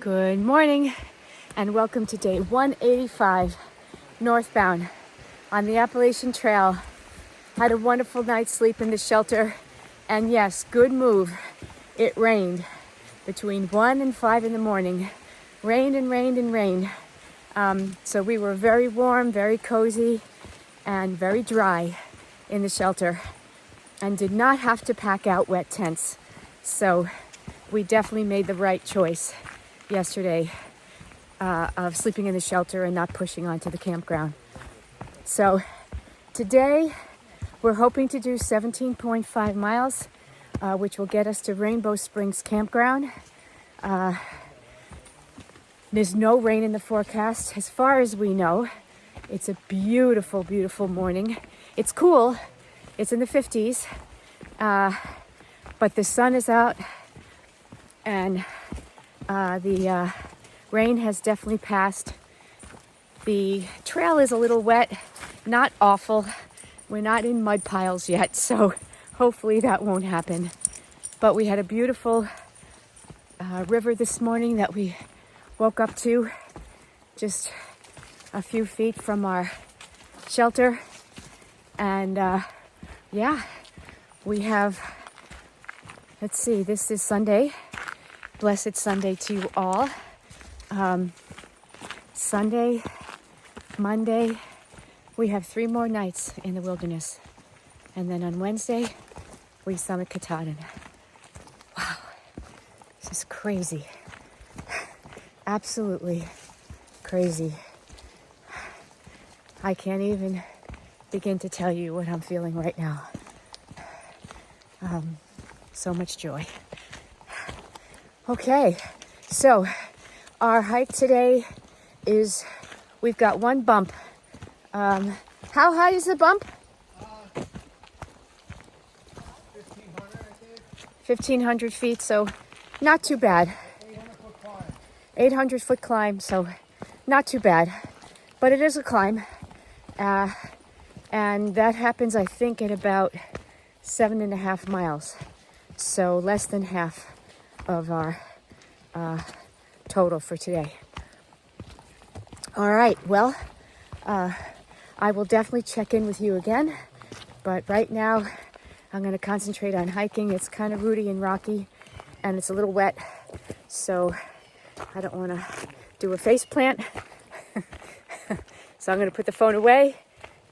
Good morning and welcome to day 185 northbound on the Appalachian Trail. Had a wonderful night's sleep in the shelter, and yes, good move. It rained between 1 and 5 in the morning. Rained and rained and rained. So we were very warm, very cozy, and very dry in the shelter and did not have to pack out wet tents. So we definitely made the right choice yesterday of sleeping in the shelter and not pushing onto the campground. So today we're hoping to do 17.5 miles, which will get us to Rainbow Springs Campground. There's no rain in the forecast as far as we know. It's a beautiful, beautiful morning. It's cool. It's in the 50s, but the sun is out and the rain has definitely passed. The trail is a little wet, not awful. We're not in mud piles yet, so hopefully that won't happen. But we had a beautiful river this morning that we woke up to just a few feet from our shelter. And yeah, we have, let's see, this is Sunday. Blessed Sunday to you all. Sunday, Monday, we have 3 more nights in the wilderness. And then on Wednesday, we summit Katahdin. Wow, this is crazy. Absolutely crazy. I can't even begin to tell you what I'm feeling right now. So much joy. Okay, so our hike today is, we've got one bump. How high is the bump? 1,500, I think. 1,500 feet, so not too bad. 800-foot climb. 800-foot climb, so not too bad. But it is a climb. And that happens, I think, at about 7.5 miles. So less than half of our total for today. All right, well, I will definitely check in with you again. But right now, I'm going to concentrate on hiking. It's kind of rooty and rocky, and it's a little wet. So I don't want to do a face plant. So I'm going to put the phone away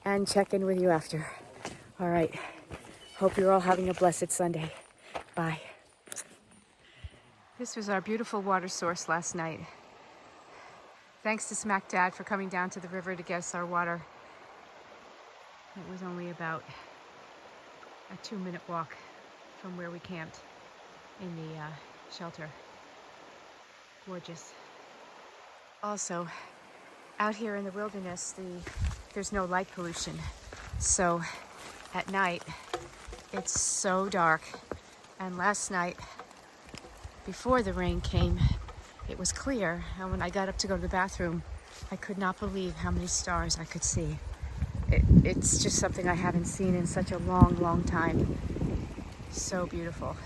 and check in with you after. All right. Hope you're all having a blessed Sunday. Bye. This was our beautiful water source last night. Thanks to Smack Dad for coming down to the river to get us our water. It was only about a 2-minute walk from where we camped in the shelter. Gorgeous. Also, out here in the wilderness, there's no light pollution. So at night, it's so dark. And last night, before the rain came, it was clear. And when I got up to go to the bathroom, I could not believe how many stars I could see. It's just something I haven't seen in such a long, long time. So beautiful.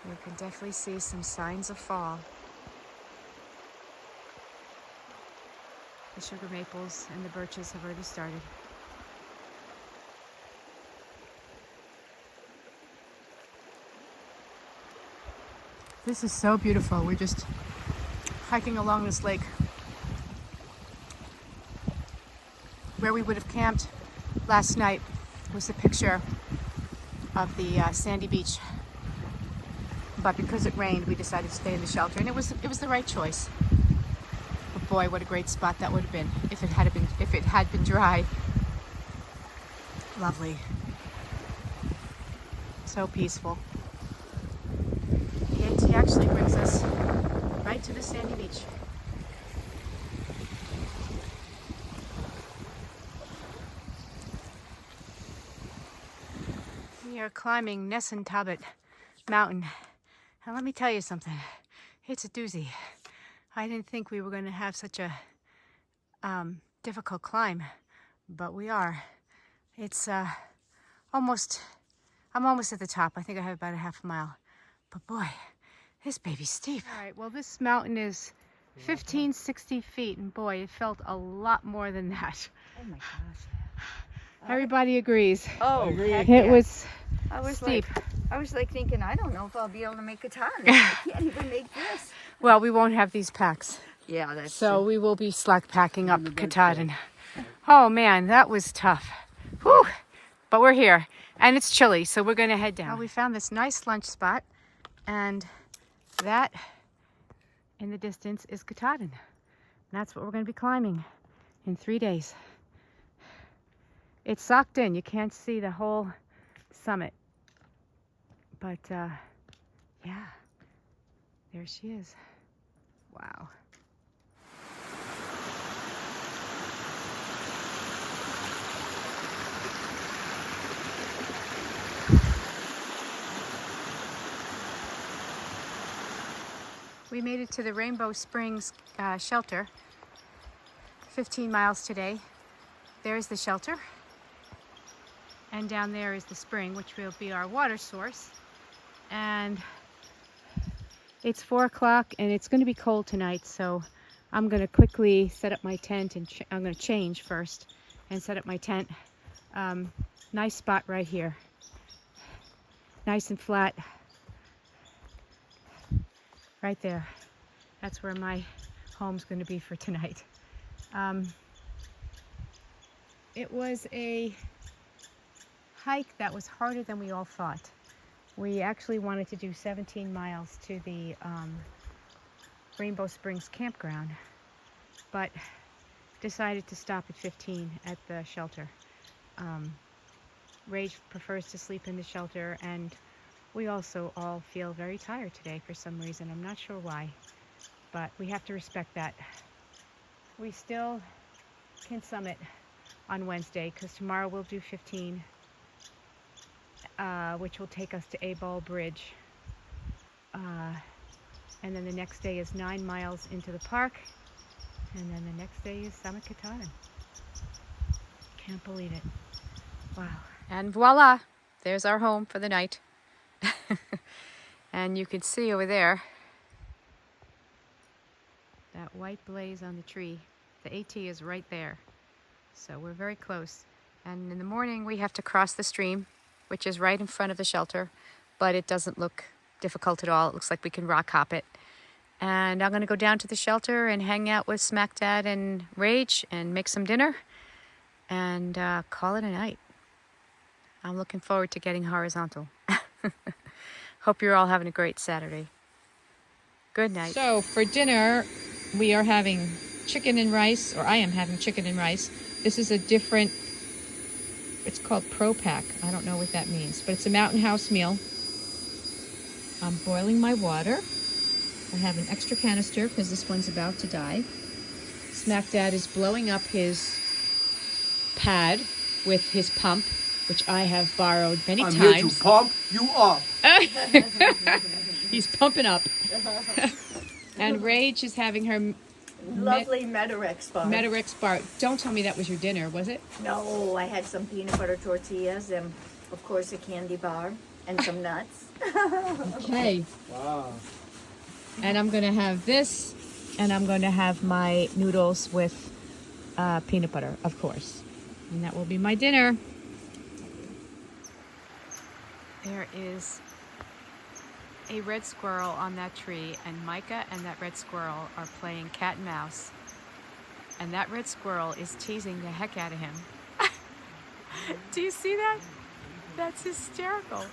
You can definitely see some signs of fall. The sugar maples and the birches have already started. This is so beautiful. We're just hiking along this lake. Where we would have camped last night was a picture of the sandy beach. But because it rained, we decided to stay in the shelter, and it was the right choice. But boy, what a great spot that would have been if it had been dry. Lovely. So peaceful. The AT actually brings us right to the sandy beach. We are climbing Nesentabout mountain. And let me tell you something, it's a doozy. I didn't think we were going to have such a difficult climb, but we are. It's almost I'm almost at the top. I think I have about a half a mile. But boy, this baby's steep. All right, well, this mountain is 1560 feet, and boy, it felt a lot more than that. Oh my gosh. Everybody agrees. Oh, heck It yeah. was I was steep. I was like thinking, I don't know if I'll be able to make a ton. I can't even make this. Well, we won't have these packs. Yeah, that's So true. we will be slack packing up Katahdin. Oh man, that was tough. Whew. But we're here and it's chilly, so we're gonna head down. Well, we found this nice lunch spot, and that in the distance is Katahdin. And that's what we're gonna be climbing in 3 days. It's socked in, you can't see the whole summit. But yeah, there she is. Wow. We made it to the Rainbow Springs shelter, 15 miles today. There's the shelter, and down there is the spring, which will be our water source. And it's 4 o'clock, and it's going to be cold tonight, so I'm going to quickly set up my tent, and I'm going to change first and set up my tent. Nice spot right here, nice and flat. Right there. That's where my home's going to be for tonight. It was a hike that was harder than we all thought. We actually wanted to do 17 miles to the Rainbow Springs campground, but decided to stop at 15 at the shelter. Rage prefers to sleep in the shelter, and we also all feel very tired today for some reason. I'm not sure why, but we have to respect that. We still can summit on Wednesday, because tomorrow we'll do 15, which will take us to A-Ball Bridge. And then the next day is 9 miles into the park, and then the next day is Summit Katahdin. Can't believe it. Wow. And voila, there's our home for the night. And you can see over there that white blaze on the tree. The AT is right there, so we're very close. And in the morning we have to cross the stream, which is right in front of the shelter, but it doesn't look difficult at all. It looks like we can rock hop it. And I'm going to go down to the shelter and hang out with Smack Dad and Rage and make some dinner and call it a night. I'm looking forward to getting horizontal. Hope you're all having a great Saturday. Good night. So for dinner, we are having chicken and rice, or I am having chicken and rice. This is a different, it's called Pro Pack. I don't know what that means, but it's a Mountain House meal. I'm boiling my water. I have an extra canister because this one's about to die. Smack Dad is blowing up his pad with his pump, which I have borrowed many times. I'm here to pump you up. He's pumping up. And Rage is having her Lovely Metarex bar. Metarex bar. Don't tell me that was your dinner, was it? No, I had some peanut butter tortillas and, of course, a candy bar and some nuts. Okay. Wow. And I'm going to have this, and I'm going to have my noodles with peanut butter, of course. And that will be my dinner. There is a red squirrel on that tree, and Micah and that red squirrel are playing cat and mouse. And that red squirrel is teasing the heck out of him. Do you see that? That's hysterical.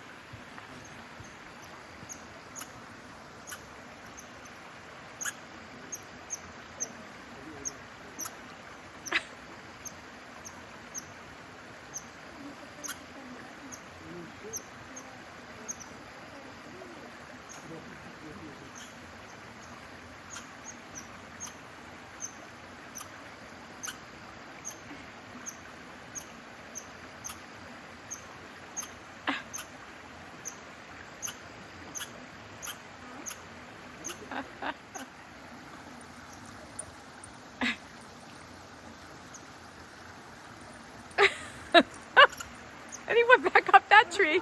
And he went back up that tree.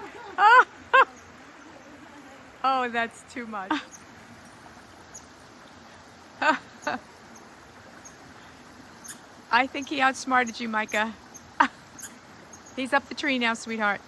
Oh, that's too much. I think he outsmarted you, Micah. He's up the tree now, sweetheart.